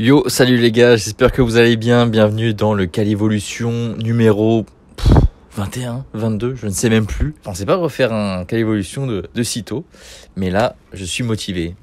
Yo, salut les gars, j'espère que vous allez bien. Bienvenue dans le Calivolution numéro 21, 22, je ne sais même plus. Je pensais pas refaire un Calivolution de sitôt, mais là, je suis motivé.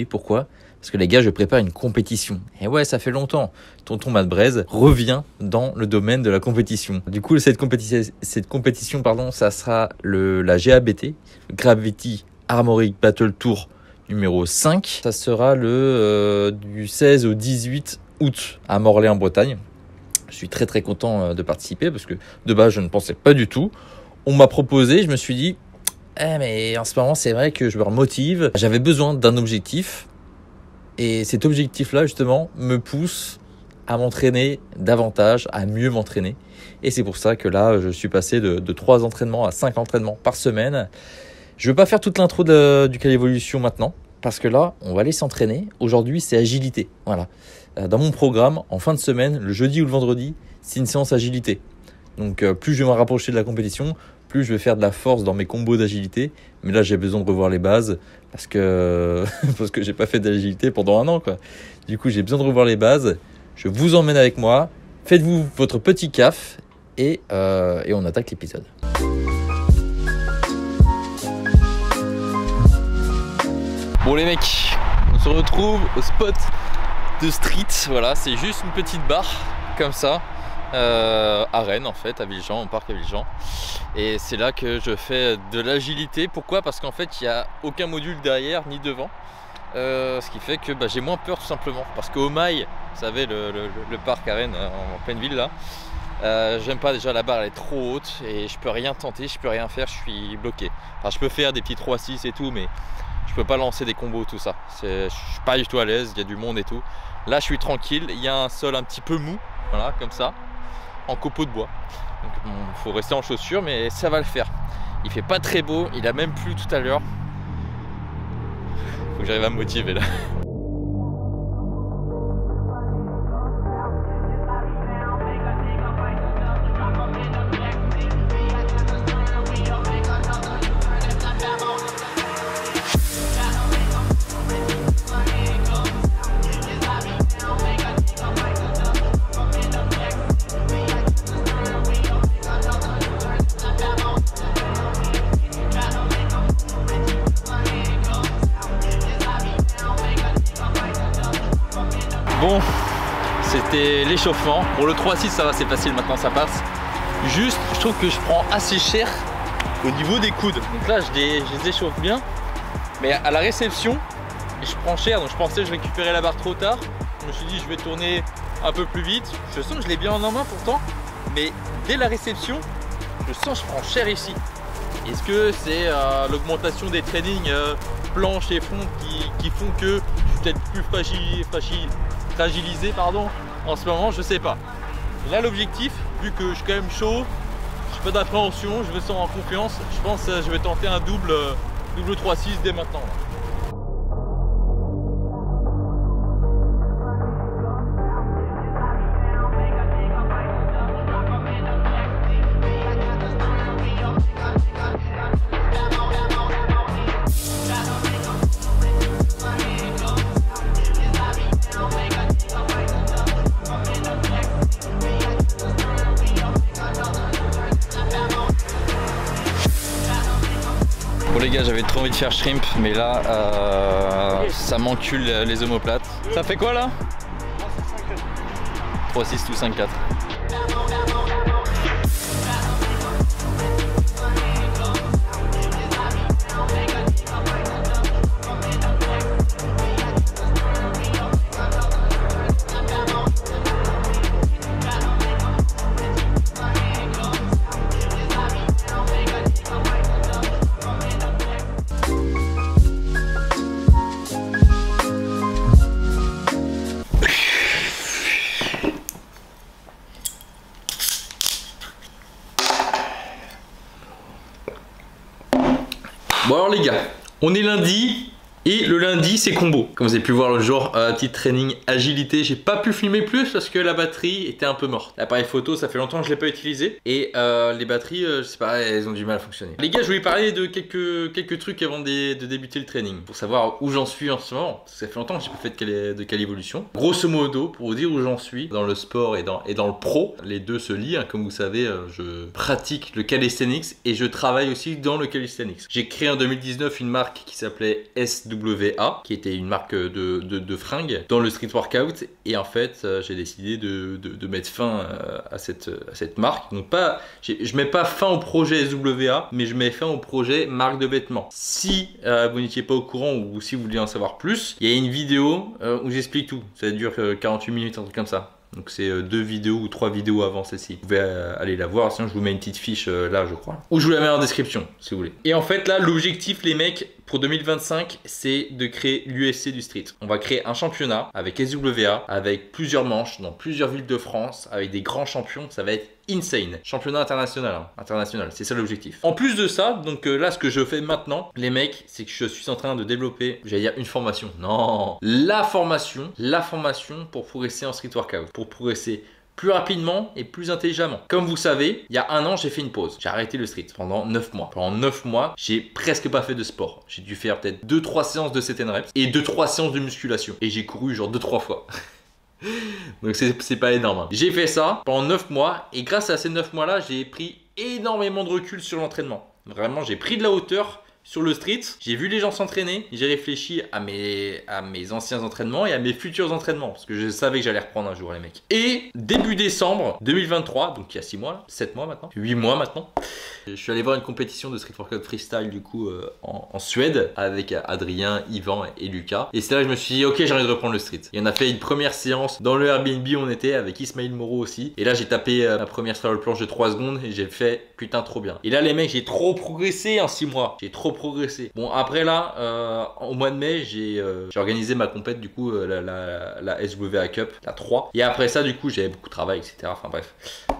Pourquoi ? Parce que les gars, je prépare une compétition. Et ouais, ça fait longtemps. Tonton Matt Braise revient dans le domaine de la compétition. Du coup, cette compétition, ça sera la GABT, Gravity Armoric Battle Tour numéro 5. Ça sera du 16 au 18 août à Morlaix en Bretagne. Je suis très très content de participer parce que de base, je ne pensais pas du tout. On m'a proposé, je me suis dit, mais en ce moment, c'est vrai que je me remotive. J'avais besoin d'un objectif. Et cet objectif-là, justement, me pousse à m'entraîner davantage, à mieux m'entraîner. Et c'est pour ça que là, je suis passé de 3 entraînements à 5 entraînements par semaine. Je ne vais pas faire toute l'intro du Calivolution maintenant, parce que là, on va aller s'entraîner. Aujourd'hui, c'est agilité. Voilà. Dans mon programme, en fin de semaine, le jeudi ou le vendredi, c'est une séance agilité. Donc, plus je vais me rapprocher de la compétition, plus je vais faire de la force dans mes combos d'agilité. Mais là, j'ai besoin de revoir les bases parce que j'ai pas fait d'agilité pendant un an, quoi. Du coup, j'ai besoin de revoir les bases. Je vous emmène avec moi. Faites-vous votre petit caf et on attaque l'épisode. Bon les mecs, on se retrouve au spot de street. Voilà, c'est juste une petite barre comme ça. À Rennes en fait, à Villejean, au parc à Villejean, et c'est là que je fais de l'agilité. Pourquoi ? Parce qu'en fait il n'y a aucun module derrière ni devant, ce qui fait que j'ai moins peur tout simplement, parce qu'au Mail, vous savez le parc à Rennes en pleine ville là, j'aime pas, déjà la barre elle est trop haute et je peux rien tenter, je peux rien faire, je suis bloqué. Enfin je peux faire des petits 3-6 et tout, mais je peux pas lancer des combos, tout ça, je suis pas du tout à l'aise, il y a du monde et tout. Là je suis tranquille, il y a un sol un petit peu mou, voilà, comme ça, en copeaux de bois. Donc bon, faut rester en chaussures, mais ça va le faire. Il fait pas très beau, il a même plu tout à l'heure. Faut que j'arrive à me motiver là. Bon, c'était l'échauffement. Pour le 3-6 ça va, c'est facile, maintenant ça passe. Juste, je trouve que je prends assez cher au niveau des coudes. Donc là, je les échauffe bien. Mais à la réception, je prends cher. Donc je pensais que je récupérais la barre trop tard. Je me suis dit, je vais tourner un peu plus vite. Je sens que je l'ai bien en main pourtant. Mais dès la réception, je sens que je prends cher ici. Est-ce que c'est l'augmentation des trainings planche et fond qui font que je suis peut-être plus fragilisé en ce moment, je sais pas. Et là l'objectif, vu que je suis quand même chaud, j'ai pas d'appréhension, je me sens en confiance, je pense que je vais tenter un double 3-6 dès maintenant là. Bon les gars, j'avais trop envie de faire shrimp, mais là ça m'encule les omoplates. Ça fait quoi là ? 3-6 ou 5-4. Bon alors les gars, on est lundi Et le lundi, c'est combo. Comme vous avez pu voir le jour, petit training agilité. J'ai pas pu filmer plus parce que la batterie était un peu morte. L'appareil photo, ça fait longtemps que je l'ai pas utilisé. Et les batteries, je sais pas, elles ont du mal à fonctionner. Les gars, je voulais parler de quelques trucs avant de débuter le training. Pour savoir où j'en suis en ce moment. Parce que ça fait longtemps que j'ai pas fait de Calivolution. Grosso modo, pour vous dire où j'en suis dans le sport et dans le pro, les deux se lient. Hein. Comme vous savez, je pratique le calisthenics et je travaille aussi dans le calisthenics. J'ai créé en 2019 une marque qui s'appelait SWA, qui était une marque de fringues dans le street workout. Et en fait, j'ai décidé de mettre fin à cette marque. Donc je mets pas fin au projet SWA, mais je mets fin au projet marque de vêtements. Si vous n'étiez pas au courant ou si vous voulez en savoir plus, il y a une vidéo où j'explique tout. Ça dure 48 minutes, un truc comme ça. Donc c'est 2 vidéos ou 3 vidéos avant celle-ci. Vous pouvez aller la voir, sinon je vous mets une petite fiche là je crois. Ou je vous la mets en description si vous voulez. Et en fait là l'objectif les mecs pour 2025 c'est de créer l'UFC du street. On va créer un championnat avec SWA, avec plusieurs manches dans plusieurs villes de France, avec des grands champions, ça va être insane. Championnat international, hein. International, c'est ça l'objectif. En plus de ça, donc là ce que je fais maintenant, les mecs, c'est que je suis en train de développer, j'allais dire une formation. Non, la formation pour progresser en street workout, pour progresser plus rapidement et plus intelligemment. Comme vous savez, il y a un an, j'ai fait une pause. J'ai arrêté le street pendant 9 mois. Pendant 9 mois, j'ai presque pas fait de sport. J'ai dû faire peut-être 2-3 séances de set and reps et 2-3 séances de musculation. Et j'ai couru genre 2-3 fois. Donc c'est pas énorme. Hein. J'ai fait ça pendant 9 mois et grâce à ces 9 mois-là, j'ai pris énormément de recul sur l'entraînement. Vraiment, j'ai pris de la hauteur sur le street, j'ai vu les gens s'entraîner, j'ai réfléchi à mes anciens entraînements et à mes futurs entraînements parce que je savais que j'allais reprendre un jour les mecs. Et début décembre 2023, donc il y a 6 mois là, 7 mois maintenant, 8 mois maintenant, je suis allé voir une compétition de street workout freestyle du coup en Suède avec Adrien, Yvan et Lucas. Et c'est là que je me suis dit ok j'ai envie de reprendre le street. Et on a fait une première séance dans le Airbnb où on était avec Ismaël Moreau aussi. Et là j'ai tapé ma première straddle planche de 3 secondes et j'ai fait putain trop bien. Et là les mecs j'ai trop progressé en 6 mois. J'ai trop progressé. Bon après là au mois de mai j'ai organisé ma compète du coup la SWA Cup, la 3. Et après ça du coup j'avais beaucoup de travail etc. Enfin bref.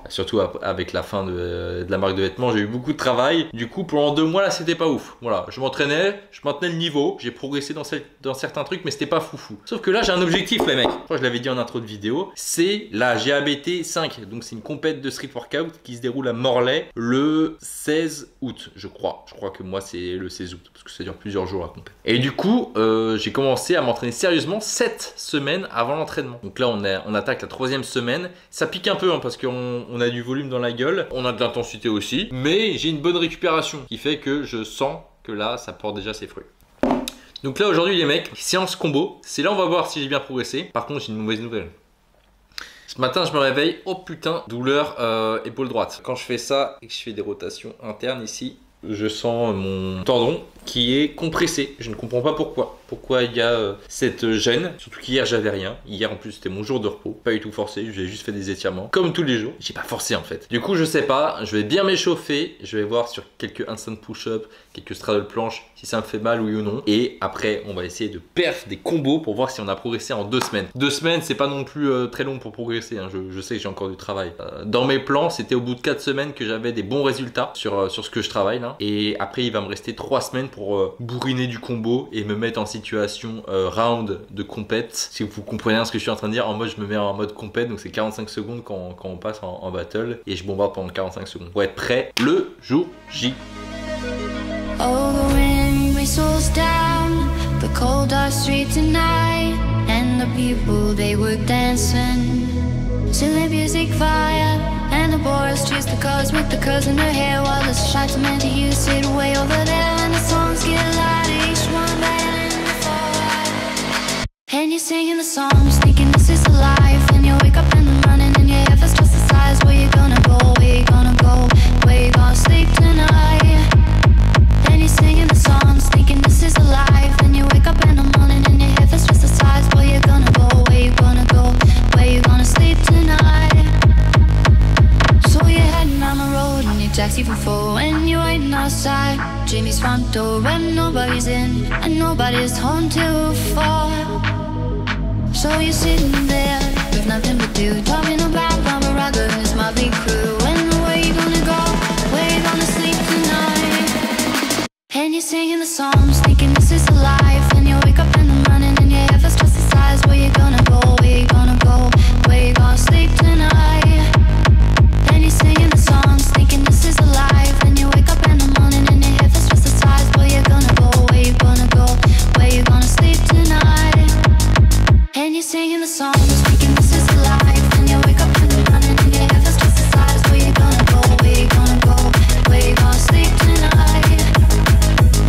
Surtout avec la fin de la marque de vêtements j'ai eu beaucoup de travail. Du coup pendant 2 mois là c'était pas ouf. Voilà, je m'entraînais, je maintenais le niveau, j'ai progressé dans certains trucs mais c'était pas foufou. Sauf que là j'ai un objectif les mecs. Je l'avais dit en intro de vidéo, c'est la GABT 5. Donc c'est une compète de street workout qui se déroule à Morlaix le 16 août je crois. Je crois que moi c'est le 16 août parce que ça dure plusieurs jours la compète. Et du coup j'ai commencé à m'entraîner sérieusement 7 semaines avant l'entraînement. Donc là on attaque la 3e semaine. Ça pique un peu hein, parce qu'on a du volume dans la gueule, on a de l'intensité aussi, mais j'ai une bonne récupération qui fait que je sens que là ça porte déjà ses fruits. Donc là aujourd'hui les mecs, séance combo, c'est là on va voir si j'ai bien progressé. Par contre j'ai une mauvaise nouvelle. Ce matin je me réveille, oh putain, douleur épaule droite. Quand je fais ça et que je fais des rotations internes ici, je sens mon tendon qui est compressé. Je ne comprends pas pourquoi. Pourquoi il y a cette gêne. Surtout qu'hier j'avais rien. Hier en plus c'était mon jour de repos. Pas du tout forcé. J'ai juste fait des étirements. Comme tous les jours. J'ai pas forcé en fait. Du coup je sais pas. Je vais bien m'échauffer. Je vais voir sur quelques instant push-up, quelques straddle planches si ça me fait mal oui ou non. Et après on va essayer de perf des combos pour voir si on a progressé en 2 semaines. 2 semaines c'est pas non plus très long pour progresser. Hein. Je sais que j'ai encore du travail. Dans mes plans c'était au bout de 4 semaines que j'avais des bons résultats sur ce que je travaille là. Et après il va me rester 3 semaines pour bourriner du combo et me mettre en situation round de compète. Si vous comprenez ce que je suis en train de dire, en mode je me mets en mode compète, donc c'est 45 secondes quand on passe en battle et je bombarde pendant 45 secondes pour être prêt le jour J. Oh, the wind whistles down the cold dark street tonight, and the people they were dancing to the music fire, and the boys chased the cars with the curls in her hair, while the shots meant to you sit way over there, and the songs get louder, each one better than before. And you're singing the songs, thinking this is a life, and you wake up in the morning and your head feels just the size. Where you gonna go? Where you gonna go? Where you gonna sleep tonight? And you're singing the songs, thinking this is a life, and you wake up in the morning and your head feels just the size. Where you gonna go? Where you gonna go? Where you gonna sleep tonight? So you're heading down the road in your taxi for 4, and you're waiting outside Jamie's front door, and nobody's in and nobody's home till 4. So you're sitting there with nothing to do, talking about Barbara Rugger and his motley crew, and where you gonna go, where you gonna sleep tonight? And you're singing the songs, thinking this is a life, and you you wake up in the morning and your head feels twice the size. Where you gonna go, where you gonna go, where you gonna sleep tonight? And you're singing the songs, thinking this is a life. And you wake up in the morning and your head feels twice the size. Where you gonna go, where you gonna go, where you gonna sleep tonight? And you're singing the songs, thinking this is a life. And you wake up in the morning and your head feels twice the size. Where you gonna go, where you gonna go, where you gonna sleep tonight?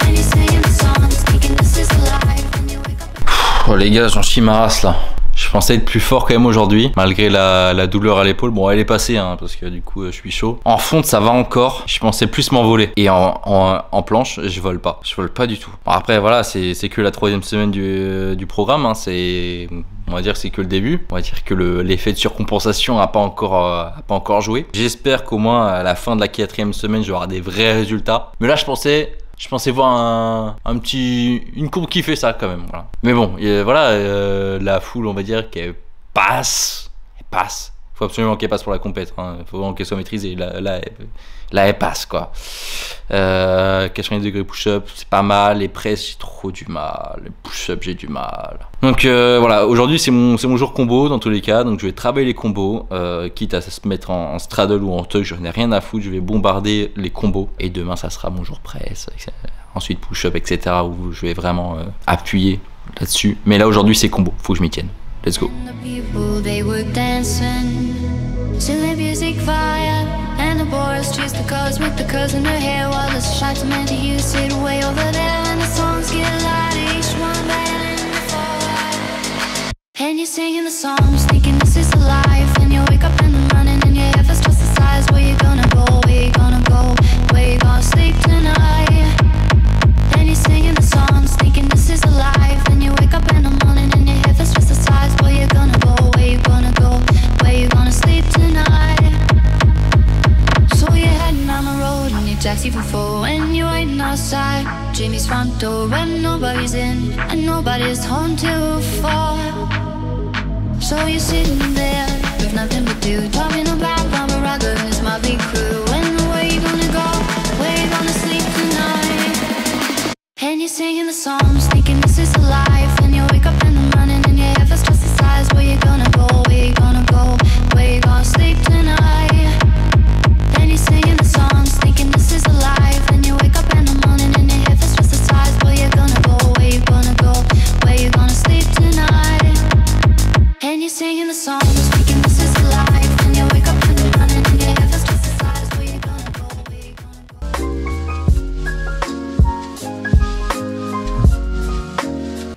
And you're singing the songs, thinking this is a life. And you wake up. Oh les gars, j'en chie ma race là. Je pensais être plus fort quand même aujourd'hui, malgré la douleur à l'épaule. Bon, elle est passée, hein, parce que du coup, je suis chaud. En fonte, ça va encore. Je pensais plus m'envoler. Et en planche, je vole pas. Je vole pas du tout. Bon, après, voilà, c'est que la 3e semaine du programme. Hein, on va dire que c'est que le début. On va dire que l'effet de surcompensation n'a pas encore joué. J'espère qu'au moins, à la fin de la 4e semaine, j'aurai des vrais résultats. Mais là, je pensais voir une courbe qui fait ça quand même. Voilà. Mais bon, voilà, la foule, on va dire qu'elle passe. Elle passe. Faut absolument qu'elle passe pour la compète. Hein. Faut vraiment qu'elle soit maîtrisée. Là, elle passe quoi. 90 degrés push-up, c'est pas mal. Les presses, j'ai trop du mal. Les push-up, j'ai du mal. Donc voilà, aujourd'hui c'est mon jour combo dans tous les cas. Donc je vais travailler les combos, quitte à se mettre en straddle ou en tuck, je n'ai rien à foutre. Je vais bombarder les combos. Et demain, ça sera mon jour presse. Ensuite push-up, etc. Où je vais vraiment appuyer là-dessus. Mais là aujourd'hui c'est combo. Faut que je m'y tienne. Let's go. And the people, they were dancing to the music fire. And the boys chased the cars with the curls in their hair, while the shots meant to you sit way over there. And the songs get louder, each one better than before. And you're singing the songs, thinking this is a life. And you wake up in the morning and your head feels twice the size. Where you gonna go, where you gonna go, where you gonna sleep tonight? And you're singing the songs, thinking this is a life. And you wake up in the morning and your head feels twice the size. Where you gonna go, where you gonna go, where you gonna sleep tonight? So you're heading down the road in your taxi for 4, and you're waiting outside Jamie's front door, and nobody's in and nobody's home till 4. So you're sitting there with nothing to do, talking about Barbara and his motley crew. And where you gonna go, where you gonna sleep tonight? And you're singing the songs, thinking this is a life. And you wake up in the morning and your head feels twice the size. Where you gonna go, where you gonna go, where you gonna sleep tonight? And you're singing the songs, thinking this is a life. And you wake up in the morning and your head feels twice the size. Where you gonna go, where you gonna go, where you gonna sleep tonight? And you're singing the songs, thinking this is a life. And you wake up in the morning and your head feels twice the size. Where you gonna go, where you gonna go?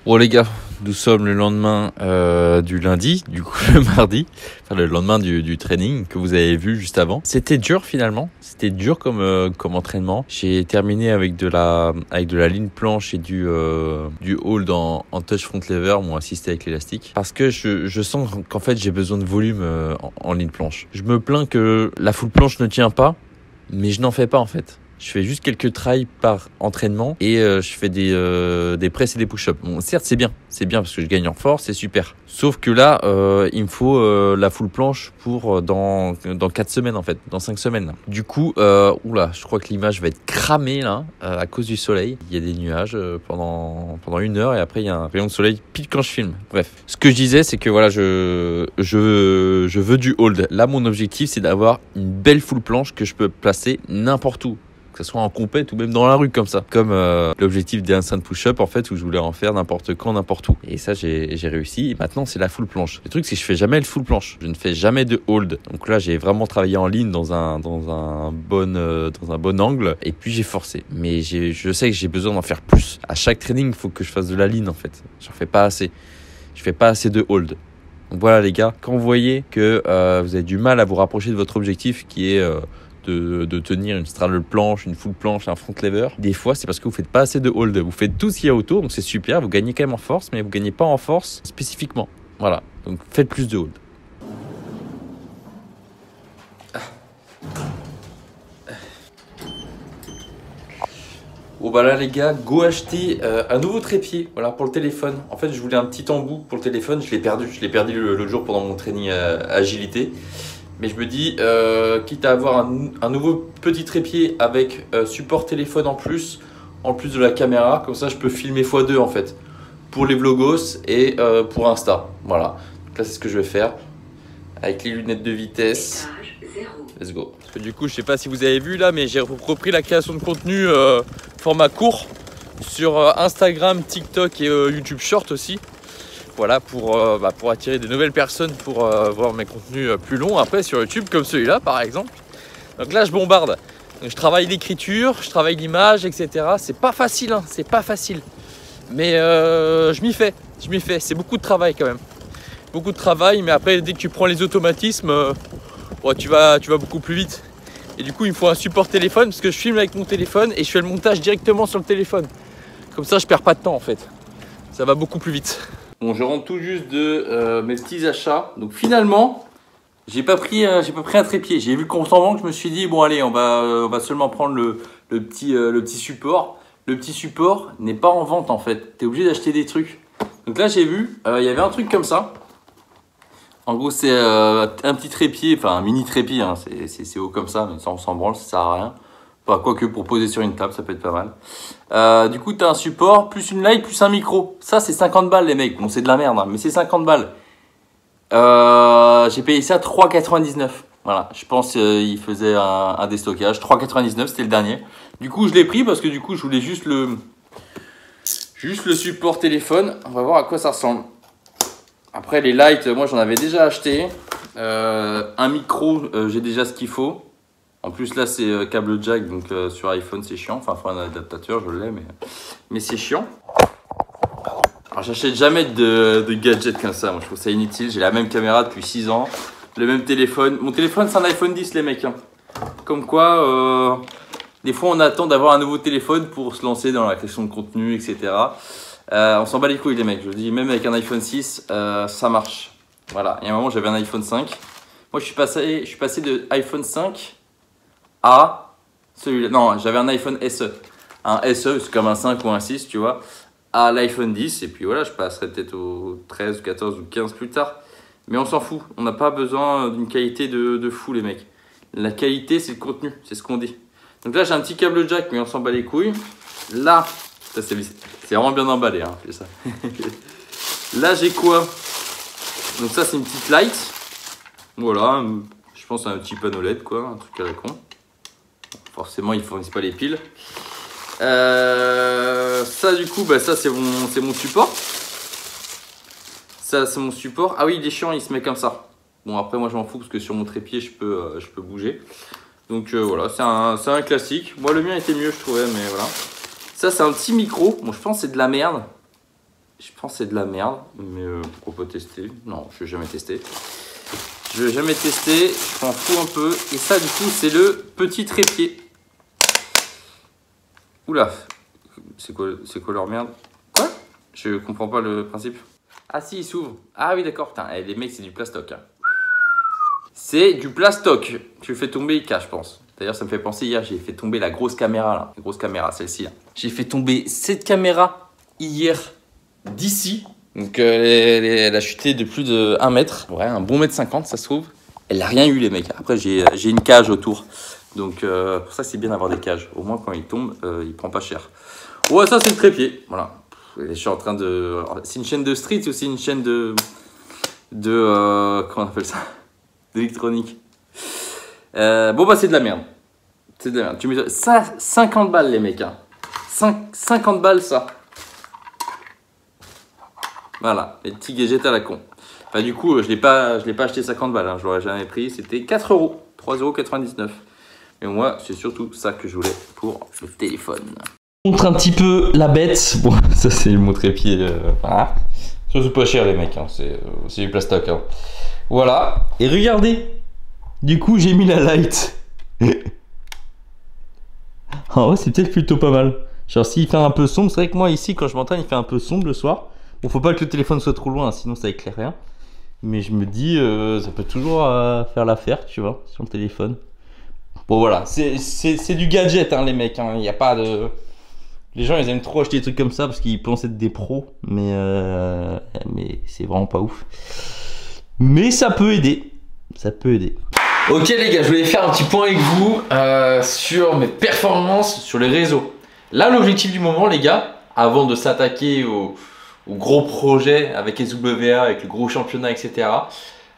Bon les gars, nous sommes le lendemain du lundi, du coup le mardi, enfin le lendemain du training que vous avez vu juste avant. C'était dur finalement, c'était dur comme entraînement. J'ai terminé avec de la ligne planche et du hold en touch front lever, mon assisté avec l'élastique, parce que je sens qu'en fait j'ai besoin de volume en ligne planche. Je me plains que la full planche ne tient pas, mais je n'en fais pas en fait. Je fais juste quelques tries par entraînement et je fais des presses et des push-ups. Bon, certes, c'est bien parce que je gagne en force, c'est super. Sauf que là, il me faut la full planche pour dans 4 semaines en fait, dans 5 semaines. Du coup, je crois que l'image va être cramée là à cause du soleil. Il y a des nuages pendant 1 heure et après il y a un rayon de soleil pile quand je filme. Bref, ce que je disais, c'est que voilà, je veux du hold. Là, mon objectif, c'est d'avoir une belle full planche que je peux placer n'importe où. Que ce soit en compète ou même dans la rue comme ça. Comme l'objectif des handstand push-up en fait, où je voulais en faire n'importe quand, n'importe où. Et ça j'ai réussi. Et maintenant c'est la full planche. Le truc c'est que je fais jamais le full planche. Je ne fais jamais de hold. Donc là j'ai vraiment travaillé en ligne dans un bon angle. Et puis j'ai forcé. Mais je sais que j'ai besoin d'en faire plus. À chaque training il faut que je fasse de la ligne en fait. J'en fais pas assez. Je fais pas assez de hold. Donc voilà les gars. Quand vous voyez que vous avez du mal à vous rapprocher de votre objectif qui est de tenir une straddle planche, une full planche, un front lever. Des fois, c'est parce que vous faites pas assez de hold. Vous faites tout ce qu'il y a autour, donc c'est super. Vous gagnez quand même en force, mais vous gagnez pas en force spécifiquement. Voilà. Donc faites plus de hold. Bon bah là les gars, go acheter un nouveau trépied, voilà, pour le téléphone. En fait, je voulais un petit embout pour le téléphone, je l'ai perdu l'autre jour pendant mon training agilité. Mais je me dis, quitte à avoir un nouveau petit trépied avec support téléphone en plus de la caméra, comme ça je peux filmer x2 en fait. pour les vlogos et pour Insta. Voilà, donc là c'est ce que je vais faire avec les lunettes de vitesse. Let's go. Parce que du coup, je sais pas si vous avez vu là, mais j'ai repris la création de contenu format court sur Instagram, TikTok et YouTube Short aussi. Voilà, pour attirer de nouvelles personnes pour voir mes contenus plus longs après sur YouTube, comme celui-là par exemple. Donc là, je bombarde. Donc, je travaille l'écriture, je travaille l'image, etc. C'est pas facile, hein, c'est pas facile. Mais je m'y fais. C'est beaucoup de travail quand même. Beaucoup de travail, mais après, dès que tu prends les automatismes, tu vas beaucoup plus vite. Et du coup, il me faut un support téléphone parce que je filme avec mon téléphone et je fais le montage directement sur le téléphone. Comme ça, je perds pas de temps en fait. Ça va beaucoup plus vite. Bon, je rentre tout juste de mes petits achats. Donc finalement, j'ai pas pris un trépied. J'ai vu le compte en banque, je me suis dit bon allez, on va seulement prendre le petit support. Le petit support n'est pas en vente en fait. Tu es obligé d'acheter des trucs. Donc là, j'ai vu, il y avait un truc comme ça. En gros, c'est un petit trépied, enfin un mini trépied, hein. C'est haut comme ça, mais ça on s'en branle, ça sert à rien. Enfin, quoique pour poser sur une table, ça peut être pas mal. Du coup, tu as un support, plus une light, plus un micro. Ça, c'est 50 balles, les mecs. Bon, c'est de la merde, hein, mais c'est 50 balles. J'ai payé ça 3,99. Voilà, je pense qu'il faisait un déstockage. 3,99, c'était le dernier. Du coup, je l'ai pris parce que du coup, je voulais juste le support téléphone. On va voir à quoi ça ressemble. Après les lights, moi j'en avais déjà acheté. Un micro, j'ai déjà ce qu'il faut. En plus là c'est câble jack, donc sur iPhone c'est chiant. Enfin, il faut un adaptateur, je l'ai, mais c'est chiant. Alors j'achète jamais de gadgets comme ça, moi je trouve ça inutile. J'ai la même caméra depuis 6 ans, le même téléphone. Mon téléphone c'est un iPhone 10 les mecs. Hein. Comme quoi, des fois on attend d'avoir un nouveau téléphone pour se lancer dans la création de contenu, etc. On s'en bat les couilles les mecs, je le dis, même avec un iPhone 6, ça marche. Voilà, il y a un moment j'avais un iPhone 5. Moi je suis passé de iPhone 5 à celui-là. Non, j'avais un iPhone SE. Un SE, c'est comme un 5 ou un 6, tu vois, à l'iPhone 10. Et puis voilà, je passerai peut-être au 13, 14 ou 15 plus tard. Mais on s'en fout, on n'a pas besoin d'une qualité de fou les mecs. La qualité c'est le contenu, c'est ce qu'on dit. Donc là j'ai un petit câble jack, mais on s'en bat les couilles. Là, ça c'est vraiment bien emballé, hein, c'est ça. Là j'ai quoi? Donc ça c'est une petite light. Voilà, je pense à un petit panneau LED quoi, un truc à la con. Forcément ils fournissent pas les piles. Ça du coup, ça c'est mon support. Ça c'est mon support. Ah oui, il est chiant, il se met comme ça. Bon après moi je m'en fous parce que sur mon trépied je peux bouger. Donc voilà, c'est un classique. Moi le mien était mieux je trouvais, mais voilà. Ça c'est un petit micro. Bon je pense que c'est de la merde. Mais pourquoi pas tester? Non, je vais jamais tester. Je m'en fous un peu. Et ça du coup c'est le petit trépied. Oula, c'est quoi leur merde? Quoi? Je comprends pas le principe. Ah si, il s'ouvre. Ah oui d'accord, putain, les mecs c'est du plastoc. Hein. C'est du plastoc. Tu le fais tomber, il cache, je pense. D'ailleurs, ça me fait penser, hier, j'ai fait tomber la grosse caméra, là. La grosse caméra, celle-ci, là. J'ai fait tomber cette caméra hier d'ici. Donc, elle a chuté de plus de 1 mètre. Ouais, un bon 1,50 m, ça se trouve. Elle n'a rien eu, les mecs. Après, j'ai une cage autour. Donc, pour ça, c'est bien d'avoir des cages. Au moins, quand il tombe, il prend pas cher. Ouais, ça, c'est le trépied. Voilà. Je suis en train de... C'est une chaîne de street ou c'est une chaîne de comment on appelle ça? D'électronique. Bon c'est de la merde. C'est de la merde. Tu mets ça 50 balles les mecs. Hein. 50 balles ça. Voilà, les petits gadgets à la con. Enfin du coup, je l'ai pas acheté 50 balles, hein. Je l'aurais jamais pris, c'était 4 €, 3,99 €. Mais moi, c'est surtout ça que je voulais pour le téléphone. Je montre un petit peu la bête. Bon, ça c'est mon trépied. Voilà. Ça c'est pas cher les mecs, hein. C'est du plastoc. Hein. Voilà, et regardez, du coup j'ai mis la light. En vrai c'est peut-être plutôt pas mal. Genre s'il fait un peu sombre, c'est vrai que moi ici quand je m'entraîne il fait un peu sombre le soir. Bon faut pas que le téléphone soit trop loin, sinon ça éclaire rien. Mais je me dis ça peut toujours faire l'affaire, tu vois, sur le téléphone. Bon voilà, c'est du gadget hein, les mecs, hein. Il n'y a pas de... Les gens ils aiment trop acheter des trucs comme ça parce qu'ils pensent être des pros, mais c'est vraiment pas ouf. Mais ça peut aider. Ok les gars, je voulais faire un petit point avec vous sur mes performances sur les réseaux. Là l'objectif du moment les gars, avant de s'attaquer gros projet avec SWA, avec le gros championnat, etc.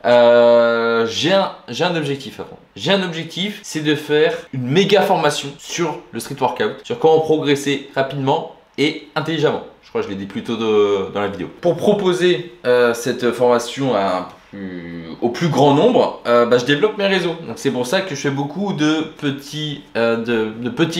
J'ai un objectif avant. J'ai un objectif, c'est de faire une méga formation sur le street workout, sur comment progresser rapidement et intelligemment. Je crois que je l'ai dit plus tôt dans la vidéo. Pour proposer cette formation au plus grand nombre, je développe mes réseaux. Donc c'est pour ça que je fais beaucoup de petits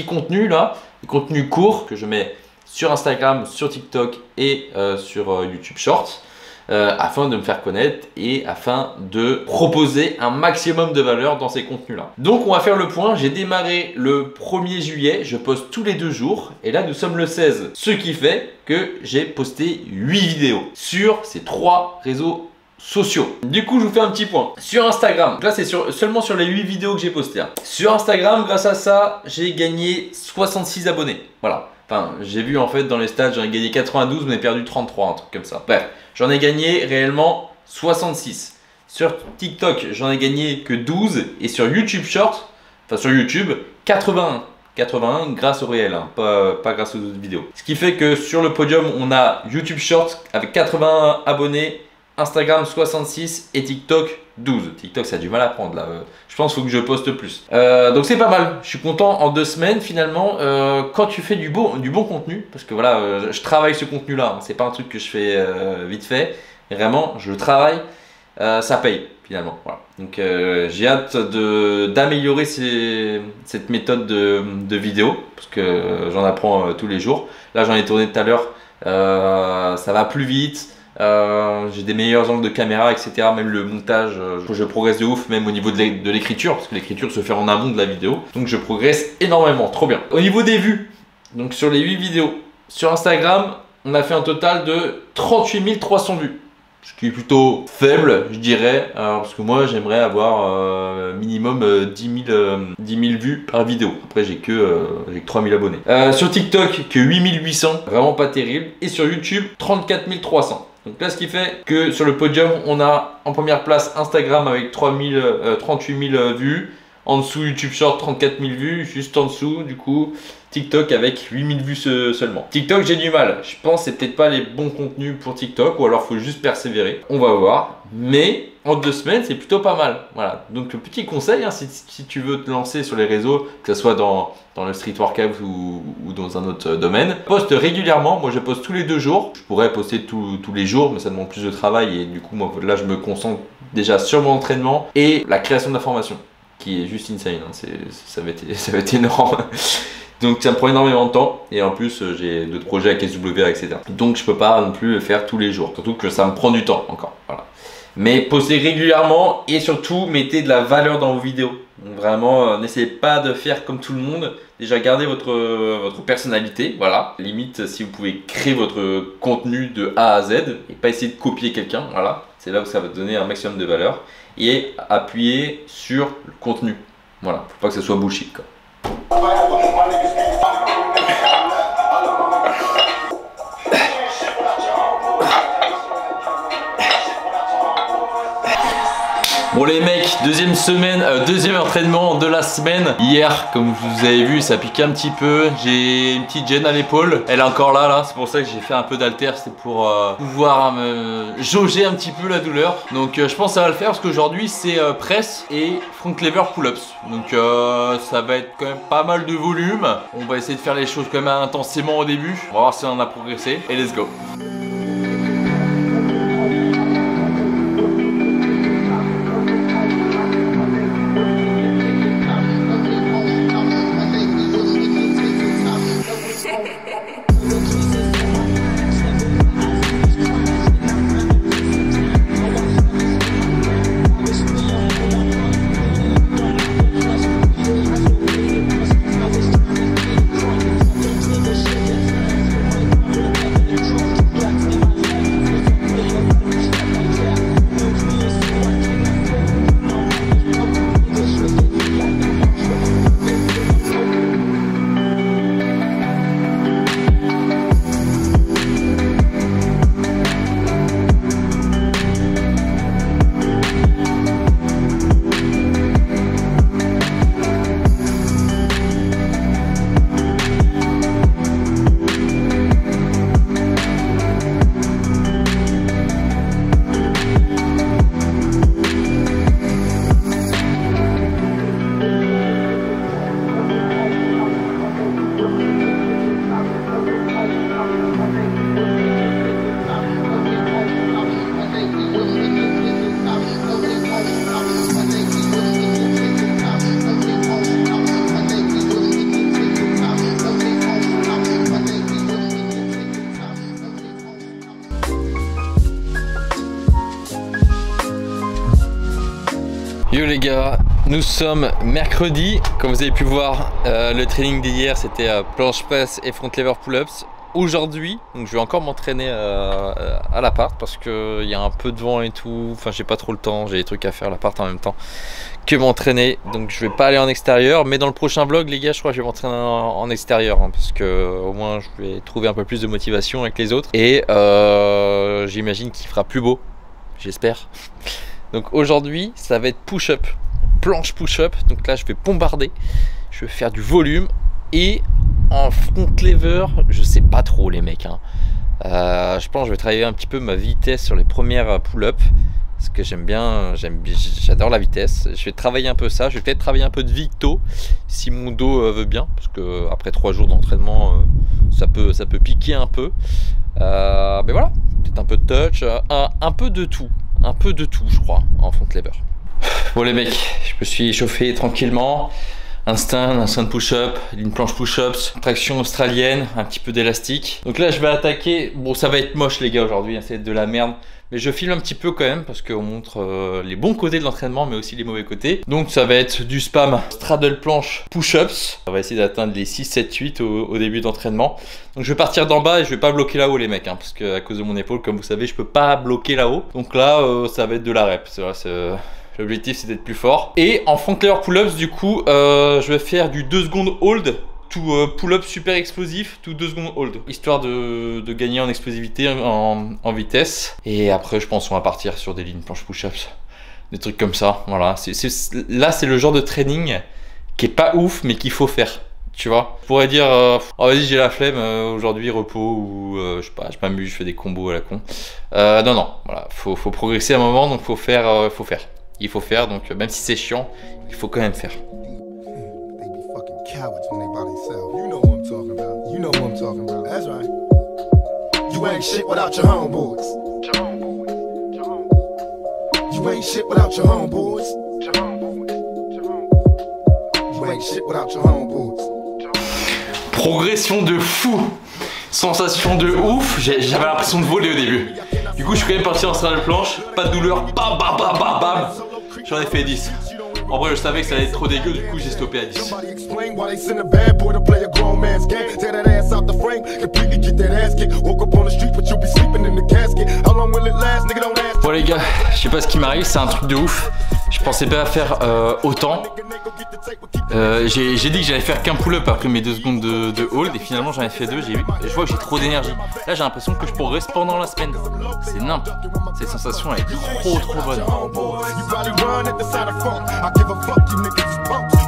contenus là, des contenus courts que je mets sur Instagram, sur TikTok et sur YouTube Shorts. Afin de me faire connaître et afin de proposer un maximum de valeur dans ces contenus-là. Donc on va faire le point, j'ai démarré le 1er juillet, je poste tous les 2 jours et là nous sommes le 16. Ce qui fait que j'ai posté 8 vidéos sur ces 3 réseaux sociaux. Du coup je vous fais un petit point. Sur Instagram, là c'est seulement sur les 8 vidéos que j'ai postées. Hein. Sur Instagram, grâce à ça, j'ai gagné 66 abonnés. Voilà. Enfin, j'ai vu en fait dans les stats, j'en ai gagné 92, mais perdu 33, un truc comme ça. Bref, j'en ai gagné réellement 66. Sur TikTok, j'en ai gagné que 12. Et sur YouTube Short, enfin sur YouTube, 81. 81 grâce au réel, hein, pas grâce aux autres vidéos. Ce qui fait que sur le podium, on a YouTube Short avec 81 abonnés, Instagram 66 et TikTok 12. TikTok ça a du mal à prendre là. Je pense qu'il faut que je poste plus. Donc c'est pas mal. Je suis content en 2 semaines finalement. Quand tu fais du bon contenu, parce que voilà, je travaille ce contenu là. Hein, c'est pas un truc que je fais vite fait. Vraiment, je le travaille. Ça paye finalement. Voilà. Donc j'ai hâte d'améliorer cette méthode de vidéo parce que j'en apprends tous les jours. Là j'en ai tourné tout à l'heure. Ça va plus vite. J'ai des meilleurs angles de caméra, etc. Même le montage, je progresse de ouf, même au niveau de l'écriture, parce que l'écriture se fait en amont de la vidéo. Donc je progresse énormément, trop bien. Au niveau des vues, donc sur les 8 vidéos, sur Instagram, on a fait un total de 38 300 vues. Ce qui est plutôt faible, je dirais, parce que moi j'aimerais avoir minimum 10 000 vues par vidéo. Après j'ai que 3000 abonnés. Sur TikTok, que 8800, vraiment pas terrible. Et sur YouTube, 34 300. Donc là, ce qui fait que sur le podium, on a en première place Instagram avec 38 000 vues. En dessous, YouTube Short, 34 000 vues. Juste en dessous, du coup, TikTok avec 8 000 vues seulement. TikTok, j'ai du mal. Je pense que c'est peut-être pas les bons contenus pour TikTok ou alors il faut juste persévérer. On va voir. Mais en 2 semaines, c'est plutôt pas mal. Voilà. Donc, le petit conseil, hein, si tu veux te lancer sur les réseaux, que ce soit dans le street workout ou dans un autre domaine, poste régulièrement. Moi, je poste tous les 2 jours. Je pourrais poster tous les jours, mais ça demande plus de travail. Et du coup, moi, là, je me concentre déjà sur mon entraînement et la création d'informations, qui est juste insane. Hein. Ça va être énorme. Donc ça me prend énormément de temps et en plus j'ai d'autres projets avec SWA, etc. Donc je peux pas non plus le faire tous les jours, surtout que ça me prend du temps encore. Voilà. Mais postez régulièrement et surtout mettez de la valeur dans vos vidéos. Donc vraiment n'essayez pas de faire comme tout le monde. Déjà gardez votre personnalité, voilà. Limite si vous pouvez créer votre contenu de A à Z et pas essayer de copier quelqu'un, voilà. C'est là où ça va te donner un maximum de valeur. Et appuyer sur le contenu. Voilà, faut pas que ce soit bullshit quoi. Bon les mecs, deuxième entraînement de la semaine. Hier, comme vous avez vu, ça piquait un petit peu. J'ai une petite gêne à l'épaule. Elle est encore là, c'est pour ça que j'ai fait un peu d'halter. C'est pour pouvoir me jauger un petit peu la douleur. Donc je pense que ça va le faire parce qu'aujourd'hui c'est press et front lever pull-ups. Donc ça va être quand même pas mal de volume. On va essayer de faire les choses quand même intensément au début. On va voir si on a progressé. Et let's go. Yo les gars, nous sommes mercredi. Comme vous avez pu voir, le training d'hier c'était planche presse et front lever pull-ups. Aujourd'hui, donc je vais encore m'entraîner à l'appart parce qu'il y a un peu de vent et tout. Enfin, j'ai pas trop le temps, j'ai des trucs à faire à l'appart en même temps que m'entraîner. Donc je vais pas aller en extérieur, mais dans le prochain vlog, les gars, je crois que je vais m'entraîner en extérieur hein, parce que au moins je vais trouver un peu plus de motivation avec les autres. Et j'imagine qu'il fera plus beau, j'espère. Donc aujourd'hui, ça va être push-up, planche push-up. Donc là, je vais bombarder, je vais faire du volume et en front lever, je sais pas trop les mecs. Hein. Je pense que je vais travailler un petit peu ma vitesse sur les premières pull-up parce que j'adore la vitesse. Je vais travailler un peu ça. Je vais peut-être travailler un peu de Victo si mon dos veut bien, parce que après 3 jours d'entraînement, ça peut piquer un peu. Mais voilà, peut-être un peu de touch, un peu de tout. Un peu de tout, je crois, en front lever. Bon les mecs, je me suis échauffé tranquillement. Un stand push-up, une planche push-ups, traction australienne, un petit peu d'élastique. Donc là je vais attaquer, bon ça va être moche les gars aujourd'hui, hein, ça va être de la merde. Mais je filme un petit peu quand même parce qu'on montre les bons côtés de l'entraînement mais aussi les mauvais côtés. Donc ça va être du spam straddle planche push-ups. On va essayer d'atteindre les 6, 7, 8 au début d'entraînement. Donc je vais partir d'en bas et je vais pas bloquer là-haut les mecs. Hein, parce que à cause de mon épaule, comme vous savez, je peux pas bloquer là-haut. Donc là ça va être de la rep. L'objectif c'est d'être plus fort. Et en front lever pull-ups du coup, je vais faire du 2 secondes hold. Tout pull-up super explosif, tout 2 secondes hold, histoire de gagner en explosivité, en vitesse. Et après je pense qu'on va partir sur des lignes planche push-ups, des trucs comme ça. Voilà, là c'est le genre de training qui est pas ouf mais qu'il faut faire. Tu vois, je pourrais dire oh vas-y j'ai la flemme aujourd'hui repos ou je sais pas, je m'amuse, je fais des combos à la con. Non, voilà, faut progresser à un moment, donc faut faire. Il faut faire, donc même si c'est chiant, il faut quand même faire. Cowards when they by themselves. You know who I'm talking about. You know who I'm talking about. That's right. You ain't shit without your homeboys. You ain't shit without your homeboys. You ain't shit without your homeboys. Progression de fou, sensation de ouf. J'avais l'impression de voler au début. Du coup, je suis quand même parti en straddle planche, pas de douleur, bam bam bam bam bam. J'en ai fait 10. En vrai, je savais que ça allait être trop dégueu, du coup j'ai stoppé à 10. Bon les gars, je sais pas ce qui m'arrive, c'est un truc de ouf. Je pensais pas faire autant. J'ai dit que j'allais faire qu'un pull-up après mes 2 secondes de hold et finalement j'en ai fait 2. Je vois que j'ai trop d'énergie. Là j'ai l'impression que je progresse pendant la semaine. C'est nimp. Cette sensation elle est trop bonne.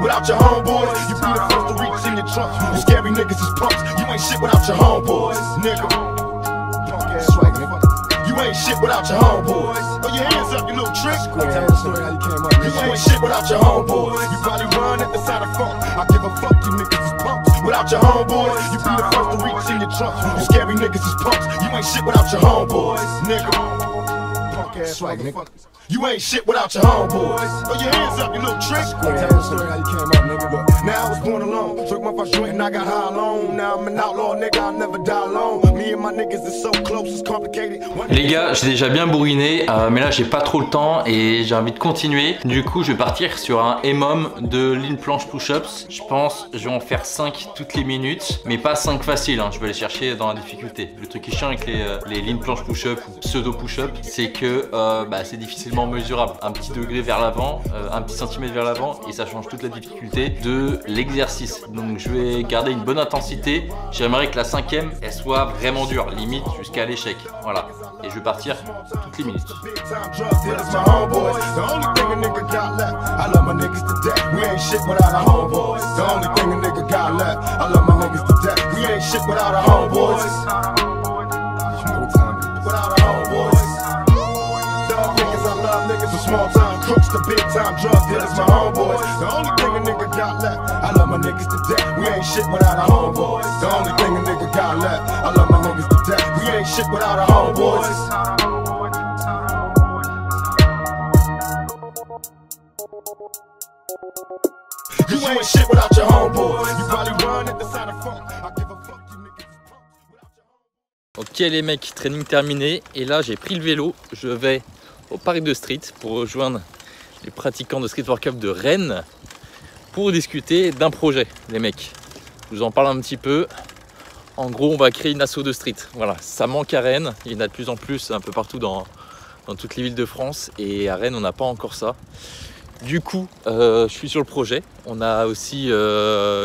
Without your homeboys, you be the first to reach in your trunk. You scary niggas is punks. You ain't shit without your homeboys, nigga. Punk ass swag, nigga. You ain't shit without your homeboys. Throw your hands up, you little trick. Tell the story how you came up. You ain't shit without your homeboys. You probably run at the side of funk. I give a fuck, you niggas is punks. Without your homeboys, you be the first to reach in your trunk. You scary niggas is punks. You ain't shit without your homeboys, nigga. Punk ass swag, nigga. You ain't shit without your homeboys. Throw your hands up, you little trick. Tell the story how you came up, nigga. Look, now I was born alone. Took my first joint and I got high alone. Now I'm an outlaw, nigga. I'll never die alone. Me and my niggas is so close, it's complicated. Les gars, j'ai déjà bien bourriné, mais là j'ai pas trop le temps et j'ai envie de continuer. Du coup, je vais partir sur un EMOM de ligne planche push-ups. Je pense je vais en faire 5 toutes les minutes, mais pas 5 faciles. Hein. Je vais aller chercher dans la difficulté. Le truc qui est chiant avec les lignes planche push-up ou pseudo push-up, c'est que c'est difficilement mesurable. Un petit degré vers l'avant, un petit centimètre vers l'avant et ça change toute la difficulté de l'exercice. Donc je vais garder une bonne intensité. J'aimerais que la 5e elle soit vraiment dure, limite jusqu'à l'échec. Voilà. Et je vais partir toutes les minutes. Small time crooks to big time drug dealers, my homeboys. The only thing a nigga got left, I love my niggas to death. We ain't shit without our homeboys. The only thing a nigga got left, I love my niggas to death. We ain't shit without our homeboys. You ain't shit without your homeboys. You probably run at the side of funk. I give a fuck, you niggas. Ok les mecs, training terminé. Et là j'ai pris le vélo, je vais au parc de Street pour rejoindre les pratiquants de street workout de Rennes pour discuter d'un projet, les mecs. Je vous en parle un petit peu. En gros, on va créer une asso de street. Voilà, ça manque à Rennes. Il y en a de plus en plus un peu partout dans toutes les villes de France. Et à Rennes, on n'a pas encore ça. Du coup, je suis sur le projet. On a aussi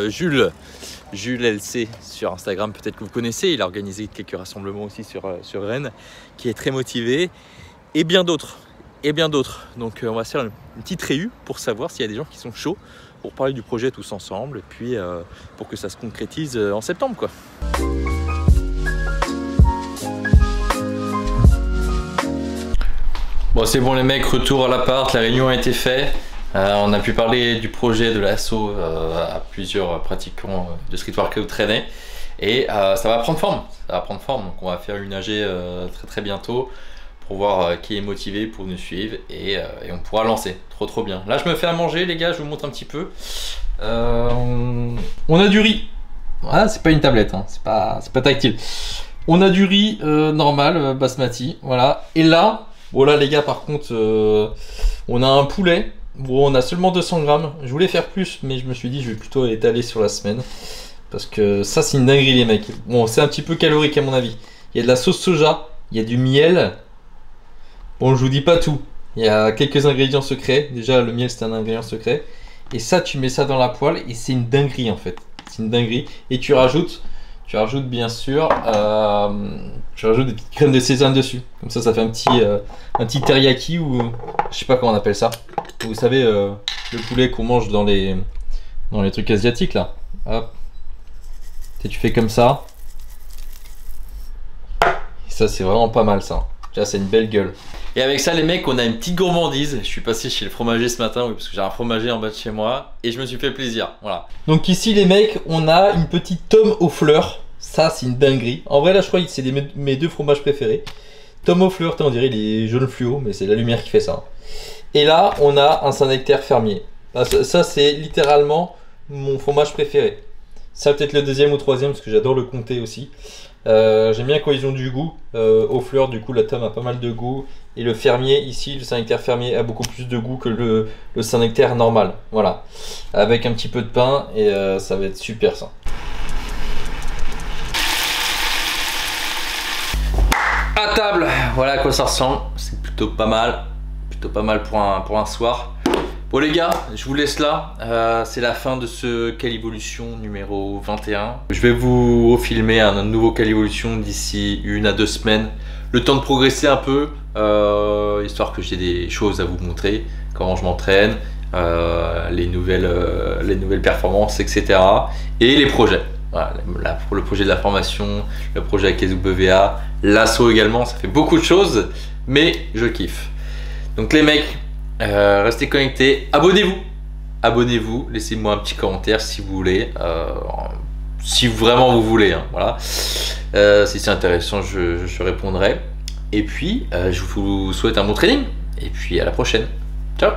Jules LC sur Instagram, peut-être que vous connaissez. Il a organisé quelques rassemblements aussi sur Rennes, qui est très motivé. Et bien d'autres. Donc on va se faire une petite réu pour savoir s'il y a des gens qui sont chauds pour parler du projet tous ensemble. Et puis pour que ça se concrétise en septembre, quoi. Bon, c'est bon les mecs, retour à l'appart, la réunion a été faite. On a pu parler du projet de l'asso à plusieurs pratiquants de street workout rennais. Et ça va prendre forme. Donc on va faire une AG très bientôt pour voir qui est motivé pour nous suivre et on pourra lancer. Trop bien. Là je me fais à manger les gars, je vous montre un petit peu. On a du riz. Voilà, c'est pas une tablette, hein. c'est pas tactile. On a du riz normal, basmati, voilà. Et là, voilà les gars, par contre, on a un poulet. Bon, on a seulement 200 grammes. Je voulais faire plus, mais je me suis dit je vais plutôt étaler sur la semaine. Parce que ça, c'est une dinguerie les mecs. Bon, c'est un petit peu calorique à mon avis. Il y a de la sauce soja, il y a du miel. Bon, je vous dis pas tout. Il y a quelques ingrédients secrets. Déjà, le miel, c'est un ingrédient secret. Et ça, tu mets ça dans la poêle et c'est une dinguerie en fait. C'est une dinguerie. Et tu rajoutes bien sûr, tu rajoutes des petites crèmes de sésame dessus. Comme ça fait un petit teriyaki ou je sais pas comment on appelle ça. Vous savez, le poulet qu'on mange dans les trucs asiatiques là. Hop. Et tu fais comme ça. Et ça, c'est vraiment pas mal ça. Là, c'est une belle gueule. Et avec ça, les mecs, on a une petite gourmandise. Je suis passé chez le fromager ce matin, oui, parce que j'ai un fromager en bas de chez moi. Et je me suis fait plaisir. Voilà. Donc ici, les mecs, on a une petite tome aux fleurs. Ça, c'est une dinguerie. En vrai, là, je crois que c'est mes deux fromages préférés. Tome aux fleurs, on dirait les jaunes fluo, mais c'est la lumière qui fait ça. Et là, on a un Saint-Nectaire fermier. Ça, c'est littéralement mon fromage préféré. Ça, peut-être le deuxième ou troisième, parce que j'adore le comté aussi. J'aime bien quand ils ont du goût. Aux fleurs, du coup, la tome a pas mal de goût. Et le fermier, ici, le Saint-Nectaire fermier a beaucoup plus de goût que le Saint-Nectaire normal. Voilà. Avec un petit peu de pain, et ça va être super ça. À table, voilà à quoi ça ressemble. C'est plutôt pas mal. Plutôt pas mal pour un soir. Bon les gars, je vous laisse là, c'est la fin de ce Calivolution numéro 21. Je vais vous refilmer un nouveau Calivolution d'ici 1 à 2 semaines. Le temps de progresser un peu, histoire que j'ai des choses à vous montrer, comment je m'entraîne, les nouvelles performances, etc. Et les projets. Voilà, pour le projet de la formation, le projet avec les WA, l'asso également, ça fait beaucoup de choses, mais je kiffe. Donc les mecs, restez connectés, abonnez-vous, laissez-moi un petit commentaire si vous voulez, si vraiment vous voulez, hein, voilà. Si c'est intéressant, je répondrai. Et puis, je vous souhaite un bon training, et puis à la prochaine. Ciao.